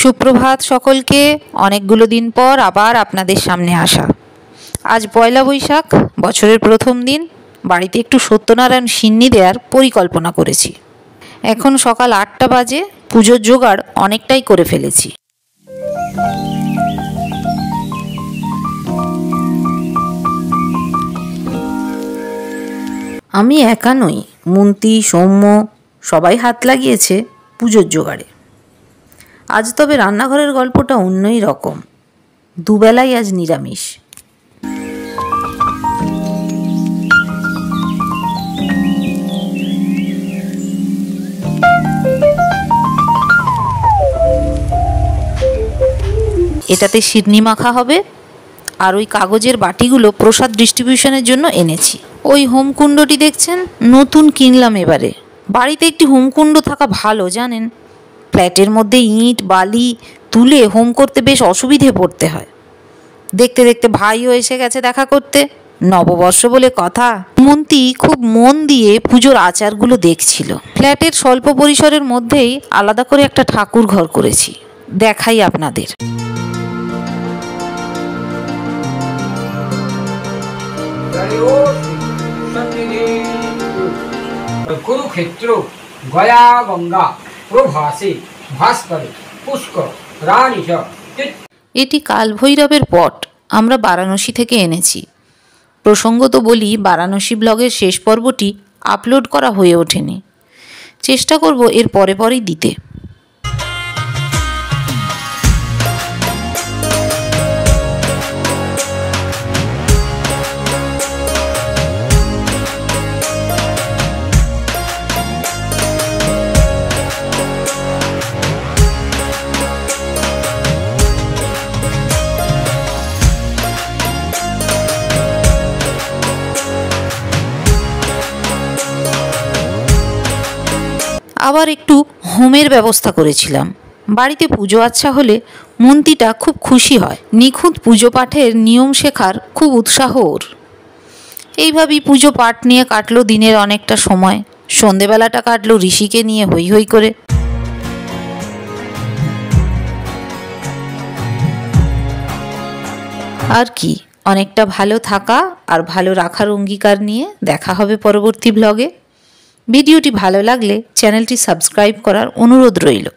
সুপ্রভাত সকলকে। অনেকগুলো দিন পর আবার আপনাদের সামনে আসা। আজ পয়লা বৈশাখ, বছরের প্রথম দিন। বাড়িতে একটু সত্যনারায়ণ সিন্নি দেওয়ার পরিকল্পনা করেছি। এখন সকাল 8টা বাজে। পুজোর জোগাড় অনেকটাই করে ফেলেছি। আমি একা নই, মন্ত্রী, সৌম্য সবাই হাত লাগিয়েছে পুজোর জোগাড়ে। আজ তবে রান্নাঘরের গল্পটা অন্যই রকম। দুবেলাই আজ নিরামিষ। এটাতে সিডনি মাখা হবে। আর ওই কাগজের বাটিগুলো প্রসাদ ডিস্ট্রিবিউশনের জন্য এনেছি। ওই হোমকুণ্ডটি দেখছেন, নতুন কিনলাম এবারে। বাড়িতে একটি হোমকুণ্ড থাকা ভালো, জানেন। ফ্ল্যাটের মধ্যে ইট বালি তুলে হোম করতে বেশ অসুবিধে পড়তে হয়। দেখতে দেখতে ভাইও এসে গেছে দেখা করতে। নববর্ষ বলে কথা। মন্ত্রী খুব মন দিয়ে পুজোর আচারগুলো দেখছিল। ফ্ল্যাটের স্বল্প পরিসরের মধ্যেই আলাদা করে একটা ঠাকুর ঘর করেছি, দেখাই আপনাদের। কুরুক্ষেত্র গয়া গঙ্গা প্রভাসে ভাস্কর পুষ্কর রানী। এটি কালভৈরবের পট, আমরা বারাণসী থেকে এনেছি। প্রসঙ্গত বলি, বারাণসী ব্লগের শেষ পর্বটি আপলোড করা হয়ে ওঠেনি। চেষ্টা করব এর পরে পরেই দিতে। আবার একটু হোমের ব্যবস্থা করেছিলাম। বাড়িতে পুজো আচ্ছা হলে মন্ত্রীটা খুব খুশি হয়। নিখুঁত পুজো পাঠের নিয়ম শেখার খুব উৎসাহ ওর। এইভাবেই পুজো পাঠ নিয়ে কাটলো দিনের অনেকটা সময়। সন্ধেবেলাটা কাটলো ঋষিকে নিয়ে হই হই করে। আর কি, অনেকটা ভালো থাকা আর ভালো রাখার অঙ্গীকার নিয়ে দেখা হবে পরবর্তী ব্লগে। ভিডিওটি ভালো লাগলে চ্যানেলটি সাবস্ক্রাইব করার অনুরোধ রইল।